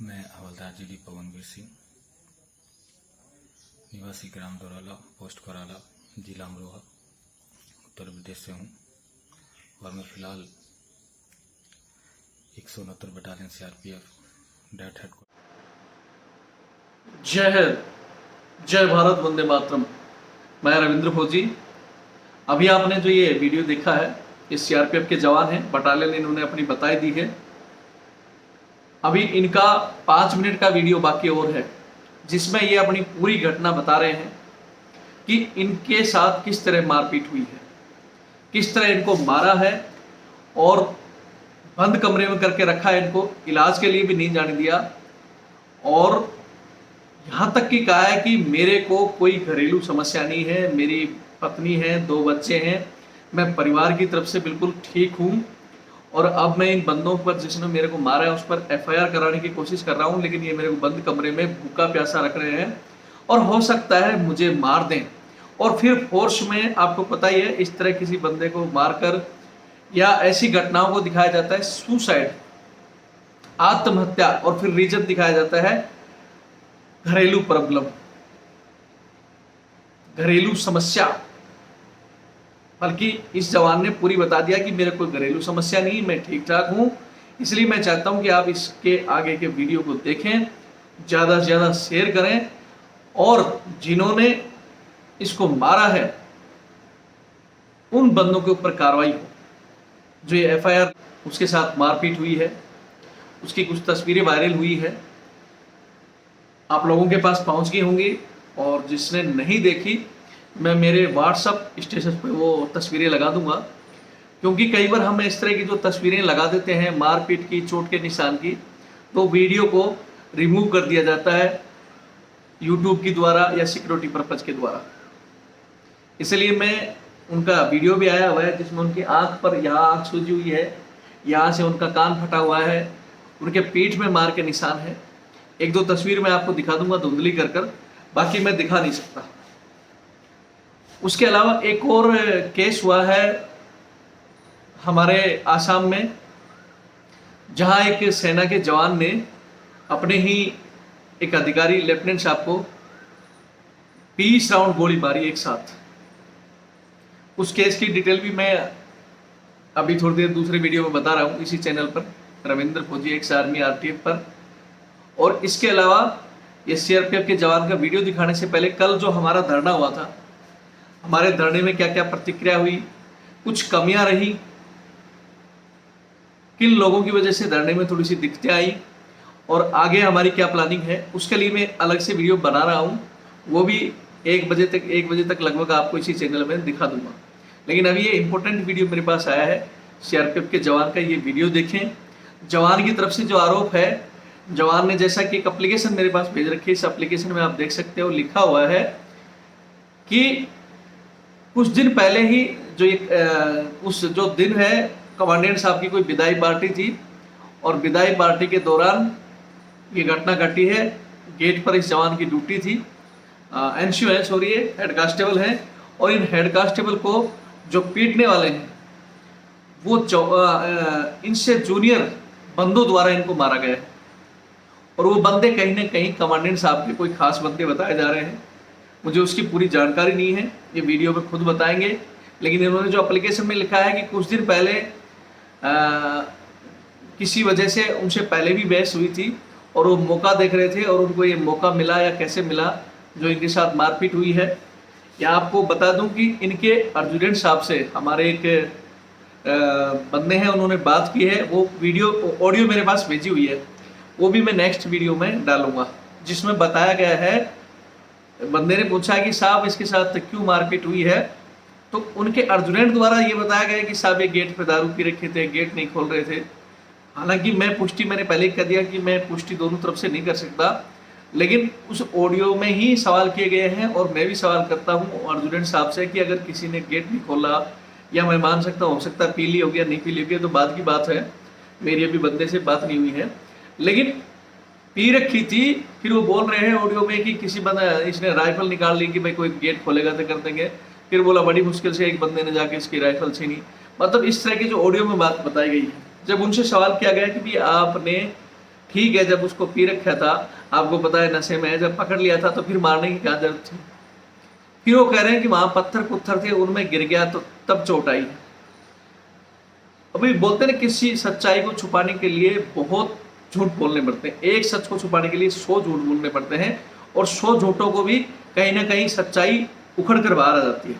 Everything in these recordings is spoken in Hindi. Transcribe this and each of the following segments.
मैं हवलदार जीडी पवनवीर सिंह, निवासी ग्राम दोराला, पोस्ट कराला, जिला अमरोहा, उत्तर प्रदेश से हूँ और मैं फिलहाल 169 बटालियन CRPF डायरेक्ट हेडक्वार्टर। जय हिंद, जय भारत, वंदे मातरम। मैं रविंद्र फौजी। अभी आपने जो ये वीडियो देखा है, ये CRPF के जवान हैं, बटालियन इन्होंने अपनी बताई दी है। अभी इनका 5 मिनट का वीडियो बाकी और है, जिसमें ये अपनी पूरी घटना बता रहे हैं कि इनके साथ किस तरह मारपीट हुई है, किस तरह इनको मारा है और बंद कमरे में करके रखा है, इनको इलाज के लिए भी नहीं जाने दिया। और यहाँ तक कि कहा है कि मेरे को कोई घरेलू समस्या नहीं है, मेरी पत्नी है, 2 बच्चे हैं, मैं परिवार की तरफ से बिल्कुल ठीक हूँ। और अब मैं इन बंदों पर, जिसने मेरे को मारा है, उस पर FIR कराने की कोशिश कर रहा हूँ, लेकिन ये मेरे को बंद कमरे में भूखा प्यासा रख रहे हैं और हो सकता है मुझे मार दें। और फिर फोर्स में, आपको पता ही है, इस तरह किसी बंदे को मारकर या ऐसी घटनाओं को दिखाया जाता है सुसाइड, आत्महत्या, और फिर रीजन दिखाया जाता है घरेलू प्रॉब्लम, घरेलू समस्या। बल्कि इस जवान ने पूरी बता दिया कि मेरे कोई घरेलू समस्या नहीं, मैं ठीक ठाक हूं। इसलिए मैं चाहता हूं कि आप इसके आगे के वीडियो को देखें, ज़्यादा से ज़्यादा शेयर करें और जिन्होंने इसको मारा है उन बंदों के ऊपर कार्रवाई हो। जो ये FIR, उसके साथ मारपीट हुई है, उसकी कुछ तस्वीरें वायरल हुई है, आप लोगों के पास पहुंच गई होंगी। और जिसने नहीं देखी, मैं मेरे WhatsApp स्टेटस पे वो तस्वीरें लगा दूंगा, क्योंकि कई बार हम इस तरह की जो तस्वीरें लगा देते हैं मारपीट की, चोट के निशान की, तो वीडियो को रिमूव कर दिया जाता है YouTube के द्वारा या सिक्योरिटी पर्पज के द्वारा। इसलिए मैं, उनका वीडियो भी आया हुआ है जिसमें उनकी आंख पर, यहाँ आंख सूजी हुई है, यहाँ से उनका कान फटा हुआ है, उनके पीठ में मार के निशान है। 1-2 तस्वीर मैं आपको दिखा दूंगा धुंधली कर, बाकी मैं दिखा नहीं सकता। उसके अलावा एक और केस हुआ है हमारे आसाम में, जहां एक सेना के जवान ने अपने ही एक अधिकारी लेफ्टिनेंट साहब को 20 राउंड गोली मारी एक साथ। उस केस की डिटेल भी मैं अभी थोड़ी देर दूसरे वीडियो में बता रहा हूं, इसी चैनल पर, रविंद्र फौजी एक्स आर्मी RTF पर। और इसके अलावा ये CRPF के जवान का वीडियो दिखाने से पहले कल जो हमारा धरना हुआ था, हमारे धरने में क्या क्या प्रतिक्रिया हुई, कुछ कमियां रही, किन लोगों की वजह से धरने में थोड़ी सी दिक्कतें आई और आगे हमारी क्या प्लानिंग है, उसके लिए मैं अलग से वीडियो बना रहा हूं। वो भी 1 बजे तक लगभग आपको इसी चैनल में दिखा दूंगा। लेकिन अभी ये इंपॉर्टेंट वीडियो मेरे पास आया है CRPF के जवान का, ये वीडियो देखें। जवान की तरफ से जो आरोप है, जवान ने जैसा कि एक एप्लीकेशन मेरे पास भेज रखी है, इस एप्लीकेशन में आप देख सकते हो, लिखा हुआ है कि कुछ दिन पहले ही उस जो दिन है, कमांडेंट साहब की कोई विदाई पार्टी थी और विदाई पार्टी के दौरान ये घटना घटी है। गेट पर इस जवान की ड्यूटी थी, NCO है, सॉरी, हेड कांस्टेबल है, और इन हेड कांस्टेबल को जो पीटने वाले हैं वो इनसे जूनियर बंदों द्वारा इनको मारा गया है। और वो बंदे कहीं ना कहीं कमांडेंट साहब के कोई खास बंदे बताए जा रहे हैं। मुझे उसकी पूरी जानकारी नहीं है, ये वीडियो में खुद बताएंगे। लेकिन इन्होंने जो एप्लीकेशन में लिखा है कि कुछ दिन पहले किसी वजह से उनसे पहले भी बहस हुई थी और वो मौका देख रहे थे और उनको ये मौका मिला, या कैसे मिला, जो इनके साथ मारपीट हुई है। या आपको बता दूं कि इनके एडजुटेंट साहब से हमारे एक बंदे हैं, उन्होंने बात की है, वो वीडियो ऑडियो मेरे पास भेजी हुई है, वो भी मैं नेक्स्ट वीडियो में डालूंगा, जिसमें बताया गया है। बंदे ने पूछा कि साहब इसके साथ क्यों मारपीट हुई है, तो उनके अर्जुनेंट द्वारा ये बताया गया कि साहब ये गेट पे दारू पी रखे थे, गेट नहीं खोल रहे थे। हालांकि मैंने पहले कह दिया कि मैं पुष्टि दोनों तरफ से नहीं कर सकता, लेकिन उस ऑडियो में ही सवाल किए गए हैं और मैं भी सवाल करता हूँ अर्जुनेंट साहब से कि अगर किसी ने गेट नहीं खोला, या मैं मान सकता हूँ, हो सकता है पी ली हो गया, नहीं पी ली हो गया, तो बाद की बात है, मेरी अभी बंदे से बात नहीं हुई है, लेकिन पी रखी थी। फिर वो बोल रहे हैं ऑडियो में कि किसी बंदा, इसने राइफल निकाल ली कि भाई कोई गेट खोलेगा तो कर देंगे। फिर बोला बड़ी मुश्किल से एक बंदे ने जाके इसकी राइफल छीनी। मतलब इस तरह की जो ऑडियो में बात बताई गई है। जब उनसे सवाल किया गया कि भी आपने ठीक है, जब उसको पी रखा था, आपको पता है नशे में है, जब पकड़ लिया था तो फिर मारने की क्या जरूरत थी। फिर वो कह रहे हैं कि वहां पत्थर पुत्थर थे, उनमें गिर गया तो तब चोट आई। अभी बोलते हैं किसी सच्चाई को छुपाने के लिए बहुत झूठ बोलने पड़ते हैं, एक सच को छुपाने के लिए 100 झूठ बोलने पड़ते हैं, और 100 झूठों को भी कहीं ना कहीं सच्चाई उखड़ कर बाहर आ जाती है।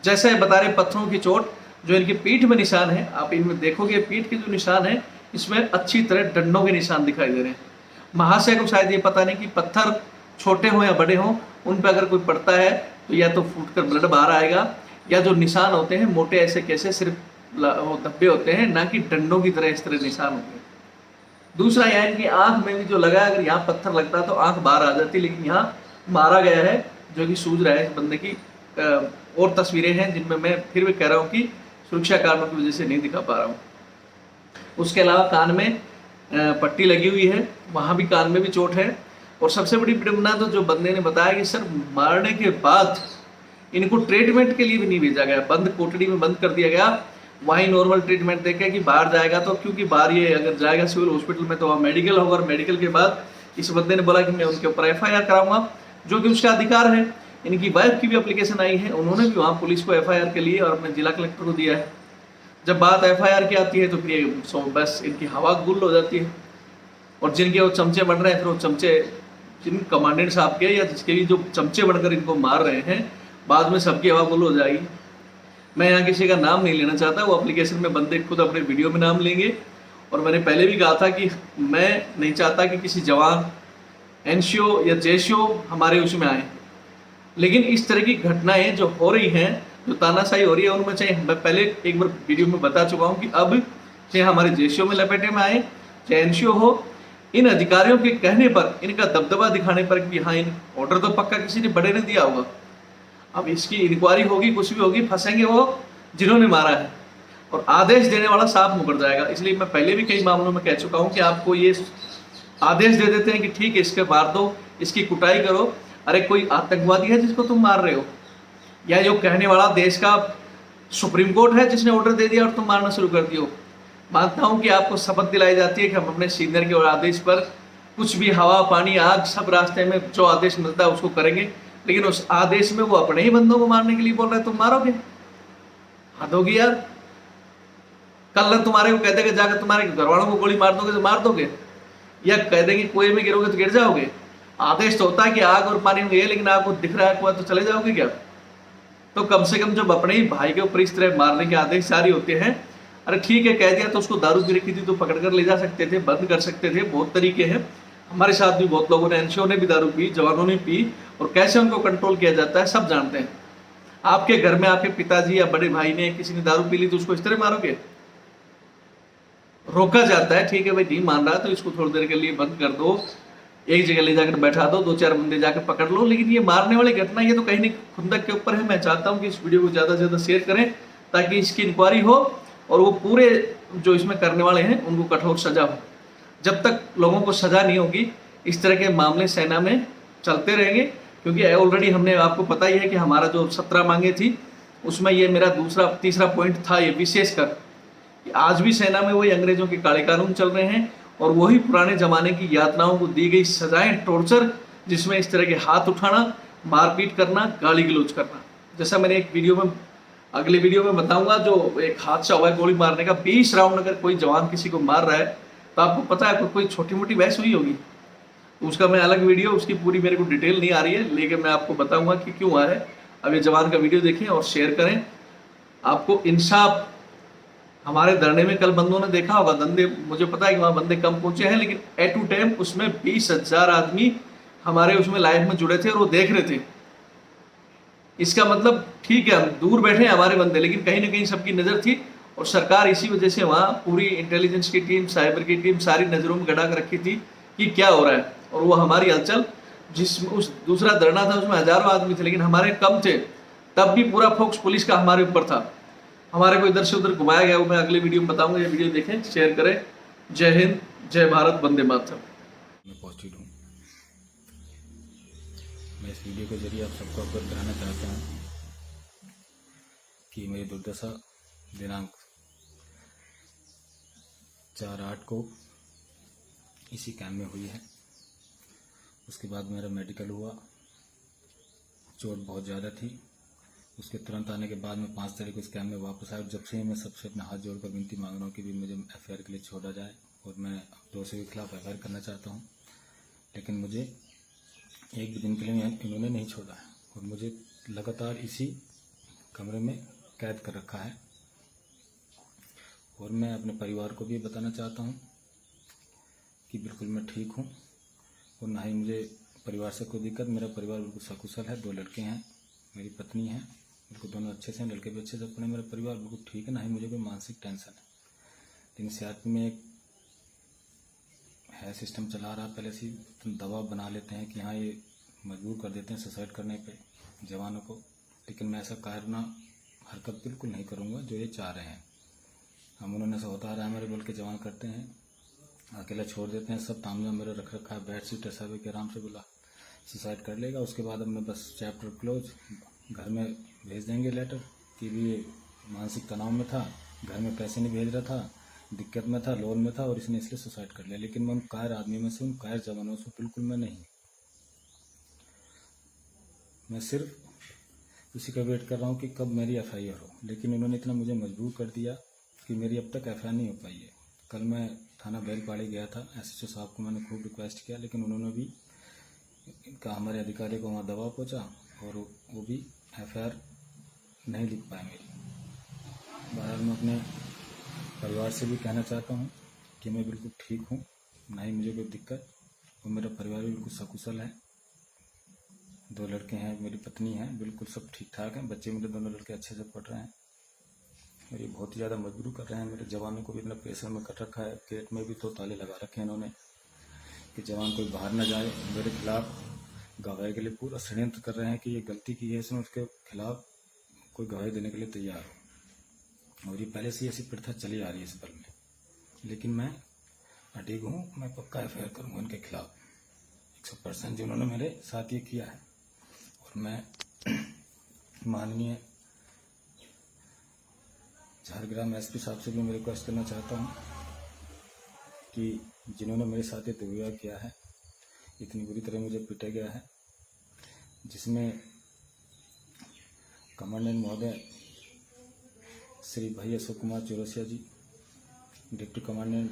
जैसे बता रहे पत्थरों की चोट, जो इनकी पीठ में निशान है, आप इनमें देखोगे पीठ के जो निशान है, इसमें अच्छी तरह डंडों के निशान दिखाई दे रहे हैं। महाशय को शायद ये पता नहीं कि पत्थर छोटे हों या बड़े हों, उन पर अगर कोई पड़ता है तो या तो फूट कर ब्लड बाहर आएगा, या जो निशान होते हैं मोटे ऐसे कैसे सिर्फ वो धब्बे होते हैं, ना कि डंडों की तरह इस तरह निशान होते हैं। दूसरा यह इनकी आंख में भी जो लगा, अगर यहाँ पत्थर लगता तो आंख बाहर आ जाती, लेकिन यहाँ मारा गया है जो कि सूझ रहा है इस बंदे की। और तस्वीरें हैं जिनमें मैं फिर भी कह रहा हूँ कि सुरक्षा कारणों की वजह से नहीं दिखा पा रहा हूँ। उसके अलावा कान में पट्टी लगी हुई है, वहाँ भी कान में भी चोट है। और सबसे बड़ी विडंबना तो जो बंदे ने बताया कि सर मारने के बाद इनको ट्रीटमेंट के लिए भी नहीं भेजा गया, बंद कोठड़ी में बंद कर दिया गया, वहीं नॉर्मल ट्रीटमेंट देके कि बाहर जाएगा तो, क्योंकि बाहर ये अगर जाएगा सिविल हॉस्पिटल में तो वहाँ मेडिकल होगा, और मेडिकल के बाद इस बंदे ने बोला कि मैं उनके ऊपर FIR कराऊंगा, जो कि उसका अधिकार है। इनकी वाइफ की भी एप्लीकेशन आई है, उन्होंने भी वहाँ पुलिस को FIR के लिए और अपने जिला कलेक्टर को दिया है। जब बात FIR की आती है तो फिर बस इनकी हवा गुल हो जाती है, और जिनके वो चमचे बन रहे हैं, फिर वो चमचे जिन कमांडेंट साहब के या जिसके भी जो चमचे बनकर इनको मार रहे हैं, बाद में सबकी हवा गुल हो जाएगी। मैं यहाँ किसी का नाम नहीं लेना चाहता, वो एप्लीकेशन में बंदे खुद अपने वीडियो में नाम लेंगे। और मैंने पहले भी कहा था कि मैं नहीं चाहता कि किसी जवान, NCO या JCO हमारे उसमें आए, लेकिन इस तरह की घटनाएं जो हो रही हैं, जो तानाशाही हो रही है, उनमें चाहे मैं पहले एक बार वीडियो में बता चुका हूँ कि अब चाहे हमारे JCO में लपेटे में आए, चाहे NCO हो, इन अधिकारियों के कहने पर, इनका दबदबा दिखाने पर कि हाँ इन ऑर्डर तो पक्का किसी ने बड़े ने दिया होगा, अब इसकी इंक्वायरी होगी, कुछ भी होगी, फंसेंगे वो जिन्होंने मारा है, और आदेश देने वाला साफ मुकर जाएगा। इसलिए मैं पहले भी कई मामलों में कह चुका हूँ कि आपको ये आदेश दे देते हैं कि ठीक है इसके मार दो, इसकी कुटाई करो, अरे कोई आतंकवादी है जिसको तुम मार रहे हो, या जो कहने वाला देश का सुप्रीम कोर्ट है जिसने ऑर्डर दे दिया और तुम मारना शुरू कर दियो। मानता हूँ कि आपको शपथ दिलाई जाती है कि हम अपने सीनियर के आदेश पर कुछ भी हवा पानी आग सब रास्ते में जो आदेश मिलता है उसको करेंगे, लेकिन उस आदेश में वो अपने ही बंदों को मारने के लिए बोल रहे हैं, तुम मारोगे? हद होगी यार। कल ना तुम्हारे को कह देंगे जाकर तुम्हारे घर वालों को गोली मार दोगे तो मार दोगे, या कह देंगे कुएं में गिरोगे तो गिर जाओगे। आदेश तो होता है कि आग और पानी में गए, लेकिन आपको दिख रहा है कुआं तो चले जाओगे क्या? तो कम से कम जब अपने ही भाई के ऊपर इस तरह मारने के आदेश जारी होते हैं, अरे ठीक है कह दिया तो उसको दारू पी रखी थी तो पकड़ कर ले जा सकते थे, बंद कर सकते थे, बहुत तरीके हैं। हमारे साथ भी बहुत लोगों ने, NCO ने भी दारू पी, जवानों ने पी, और कैसे उनको कंट्रोल किया जाता है सब जानते हैं। आपके घर में आपके पिताजी या बड़े भाई ने, किसी ने दारू पी ली तो उसको इस तरह मारोगे? रोका जाता है, ठीक है भाई नहीं मान रहा तो इसको थोड़ी देर के लिए बंद कर दो, एक जगह ले जाकर बैठा दो, 2-4 बंदे जाकर पकड़ लो। लेकिन ये मारने वाली घटना, ये तो कहीं नहीं खुंदक के ऊपर है। मैं चाहता हूँ कि इस वीडियो को ज़्यादा से ज़्यादा शेयर करें ताकि इसकी इंक्वायरी हो, और वो पूरे जो इसमें करने वाले हैं उनको कठोर सजा हो। जब तक लोगों को सजा नहीं होगी, इस तरह के मामले सेना में चलते रहेंगे। क्योंकि ऑलरेडी हमने, आपको पता ही है कि हमारा जो 17 मांगे थी, उसमें ये मेरा तीसरा पॉइंट था, ये विशेषकर कि आज भी सेना में वही अंग्रेजों के काले कानून चल रहे हैं, और वही पुराने जमाने की यातनाओं को दी गई सजाएं, टॉर्चर, जिसमें इस तरह के हाथ उठाना, मारपीट करना, गाली गलौज करना। जैसा मैंने एक वीडियो में, अगले वीडियो में बताऊंगा, जो एक हादसा हुआ है गोली मारने का, 20 राउंड अगर कोई जवान किसी को मार रहा है तो आपको पता है कोई छोटी मोटी बहस हुई होगी, उसका मैं अलग वीडियो, उसकी पूरी मेरे को डिटेल नहीं आ रही है, लेकिन मैं आपको बताऊंगा कि क्यों हुआ है। अब ये जवान का वीडियो देखें और शेयर करें, आपको इंसाफ। हमारे धरने में कल बंदों ने देखा होगा, बंदे, मुझे पता है कि वहाँ बंदे कम पहुंचे हैं, लेकिन एट टू टाइम उसमें 20,000 आदमी हमारे उसमें लाइव में जुड़े थे और वो देख रहे थे। इसका मतलब ठीक है हम दूर बैठे हैं हमारे बंदे, लेकिन कहीं ना कहीं सबकी नज़र थी, और सरकार इसी वजह से वहाँ पूरी इंटेलिजेंस की टीम, साइबर की टीम सारी नज़रों में गड़ा कर रखी थी कि क्या हो रहा है। और वो हमारी हलचल, उस दूसरा धरना था उसमें हजारों आदमी थे, लेकिन हमारे कम थे, तब भी पूरा फोकस पुलिस का हमारे ऊपर था। हमारे को इधर से उधर घुमाया गया, वो मैं अगले वीडियो में बताऊंगा। ये वीडियो देखें, शेयर करें। जय हिंद, जय भारत, वंदे मातरम। मैं पॉजिटिव हूँ। मैं इस वीडियो के जरिए आप सबको अवगत कराना चाहता हूँ कि मेरी दुर्दशा दिनांक 4/8 को इसी कैंप में हुई है। उसके बाद मेरा मेडिकल हुआ, चोट बहुत ज़्यादा थी। उसके तुरंत आने के बाद मैं 5 तारीख को इस कैंप में वापस आया। जब से ही मैं सबसे अपने हाथ जोड़कर विनती मांग रहा हूँ कि भी मुझे FIR के लिए छोड़ा जाए, और मैं दोषियों के खिलाफ FIR करना चाहता हूँ। लेकिन मुझे एक भी दिन के लिए इन्होंने नहीं छोड़ा है और मुझे लगातार इसी कमरे में कैद कर रखा है। और मैं अपने परिवार को भी बताना चाहता हूँ कि बिल्कुल मैं ठीक हूँ और ना ही मुझे परिवार से कोई दिक्कत। मेरा परिवार बिल्कुल सकुशल है, 2 लड़के हैं, मेरी पत्नी है, बिल्कुल दोनों अच्छे से हैं, लड़के भी अच्छे से पढ़े। मेरा परिवार बिल्कुल ठीक है, ना ही मुझे कोई मानसिक टेंशन है। लेकिन CRP में एक है सिस्टम चला रहा, पहले से दबाव बना लेते हैं कि हाँ ये मजबूर कर देते हैं सुसाइड करने पे जवानों को। लेकिन मैं ऐसा कायरना हरकत बिल्कुल नहीं करूँगा जो ये चाह रहे हैं। हम उन्होंने ऐसा होता आ रहा है, हमारे बल के जवान करते हैं, अकेला छोड़ देते हैं, सब तामझाम मेरा रख रखा है, बेड शीट ऐसा भी कि आराम से बोला सुसाइड कर लेगा। उसके बाद हमने बस चैप्टर क्लोज, घर में भेज देंगे लेटर कि भी ये मानसिक तनाव में था, घर में पैसे नहीं भेज रहा था, दिक्कत में था, लोन में था और इसने इसलिए सुसाइड कर लिया। लेकिन मैं उन कायर आदमी में से, उन कायर जवानों से बिल्कुल मैं नहीं। मैं सिर्फ उसी का वेट कर रहा हूँ कि कब मेरी FIR हो। लेकिन इन्होंने इतना मुझे मजबूर कर दिया कि मेरी अब तक FIR नहीं हो पाई है। कल मैं थाना बैलपाड़ी गया था, SHO साहब को मैंने खूब रिक्वेस्ट किया, लेकिन उन्होंने भी कहा, हमारे अधिकारी को वहाँ दबाव पहुँचा और वो भी FIR नहीं लिख पाए मेरी। बहरहाल मैं अपने परिवार से भी कहना चाहता हूँ कि मैं बिल्कुल ठीक हूँ, ना ही मुझे कोई दिक्कत, और मेरा परिवार भी बिल्कुल सकुशल है। 2 लड़के हैं, मेरी पत्नी है, बिल्कुल सब ठीक ठाक हैं। बच्चे मेरे दोनों लड़के अच्छे से पढ़ रहे हैं और ये बहुत ही ज़्यादा मजबूर कर रहे हैं। मेरे जवानों को भी इतना प्रेशर में कर रखा है, गेट में भी तो ताले लगा रखे हैं इन्होंने कि जवान कोई बाहर ना जाए। मेरे खिलाफ गवाही के लिए पूरा षड्यंत्र कर रहे हैं कि ये गलती की है इसने, उसके खिलाफ कोई गवाही देने के लिए तैयार हो। और ये पहले से ही ऐसी प्रथा चली आ रही है इस बल में। लेकिन मैं अडिग हूँ, मैं पक्का FIR करूँगा उनके खिलाफ 100% जिन्होंने मेरे साथ ये किया है। और मैं माननीय झारग्राम SP साहब से भी मैं रिक्वेस्ट करना चाहता हूँ कि जिन्होंने मेरे साथ ये दुर्व्यवहार किया है, इतनी बुरी तरह मुझे पीटा गया है, जिसमें कमांडेंट महोदय श्री भाई अशोक कुमार चौरसिया जी, डिप्टी कमांडेंट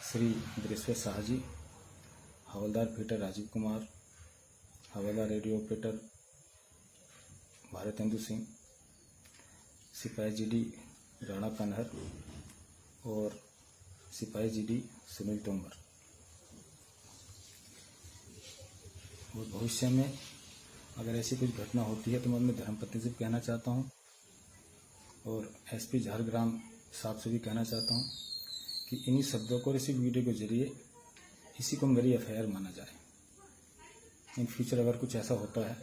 श्री दृश्य शाह जी, हवलदार फीटर राजीव कुमार, हवलदार रेडियो ऑपरेटर भारतेंदु सिंह, सिपाही GD राणा कन्हर और सिपाही GD सुनील तोमर। और भविष्य में अगर ऐसी कुछ घटना होती है तो मैं अपने धर्मपत्नी से भी कहना चाहता हूँ और SP झारग्राम साहब से भी कहना चाहता हूँ कि इन्हीं शब्दों को, इसी वीडियो के जरिए इसी को मेरी FIR माना जाए। इन फ्यूचर अगर कुछ ऐसा होता है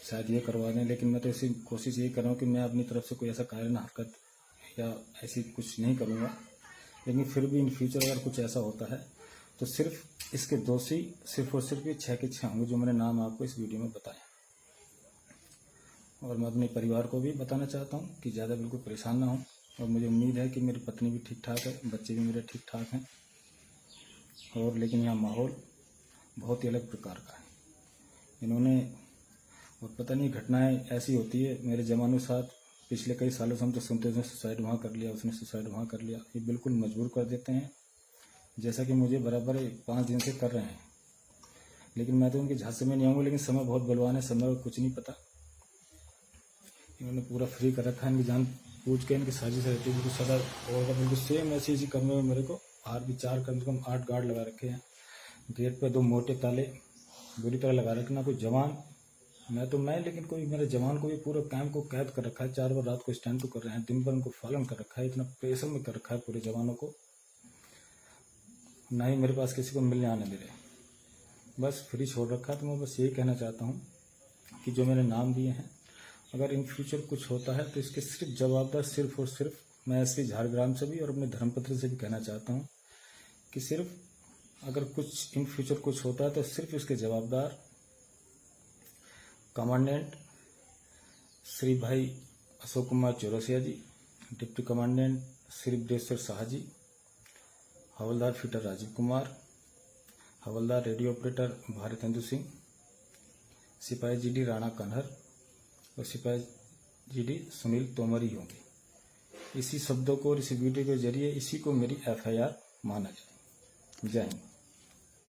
शायद ये करवा दें, लेकिन मैं तो ऐसी कोशिश यही कर रहा हूँ कि मैं अपनी तरफ से कोई ऐसा कायरना हरकत या ऐसी कुछ नहीं करूँगा। लेकिन फिर भी इन फ्यूचर अगर कुछ ऐसा होता है तो सिर्फ इसके दोषी सिर्फ और सिर्फ ये 6 के 6 होंगे जो मैंने नाम आपको इस वीडियो में बताया। और मैं अपने परिवार को भी बताना चाहता हूँ कि ज़्यादा बिल्कुल परेशान ना हो। और मुझे उम्मीद है कि मेरी पत्नी भी ठीक ठाक है, बच्चे भी मेरे ठीक ठाक हैं। और लेकिन यहाँ माहौल बहुत ही अलग प्रकार का है। इन्होंने, और पता नहीं घटनाएं ऐसी होती है मेरे जवानों के साथ पिछले कई सालों से हम तो सुनते थे सुसाइड वहाँ कर लिया, उसने सुसाइड वहाँ कर लिया। ये बिल्कुल मजबूर कर देते हैं, जैसा कि मुझे बराबर 5 दिन से कर रहे हैं। लेकिन मैं तो उनके झांसे में नहीं आऊँगा, लेकिन समय बहुत बलवान है, समय को कुछ नहीं पता। इन्होंने पूरा फ्री कर रखा है, इनकी जान पूछ के इनकी साजिश रहती है बिल्कुल सदा। और बिल्कुल सेम ऐसी इसी कमरे में मेरे को बाहर भी 4 कम से कम 8 गार्ड लगा रखे हैं। गेट पे 2 मोटे ताले बुरी तरह लगा रखे। ना कोई जवान, मैं लेकिन कोई मेरे जवान को भी पूरा कैंप को कैद कर रखा है। 4 बार रात को स्टैंड तो कर रहे हैं, दिन भर उनको पालन कर रखा है, इतना प्रेशर में कर रखा है पूरे जवानों को। ना ही मेरे पास किसी को मिलने आने दे रहे, बस फ्री छोड़ रखा है। तो मैं बस यही कहना चाहता हूँ कि जो मैंने नाम दिए हैं, अगर इन फ्यूचर कुछ होता है तो इसके सिर्फ जवाबदार सिर्फ और सिर्फ मैं SP झारग्राम से भी और अपने धर्मपत्नी से भी कहना चाहता हूँ कि सिर्फ अगर कुछ इन फ्यूचर कुछ होता है तो सिर्फ इसके जवाबदार कमांडेंट श्री भाई अशोक कुमार चौरसिया जी, डिप्टी कमांडेंट श्री दृश्य शाह जी, हवलदार फीटर राजीव कुमार हवलदार रेडियो ऑपरेटर भारतेंदु सिंह, सिपाही जीडी राणा कन्हर और सिपाही जीडी सुनील तोमर ही होंगे। इसी शब्दों को और इस वीडियो के जरिए इसी को मेरी एफआईआर माना जाए। जय हिंद।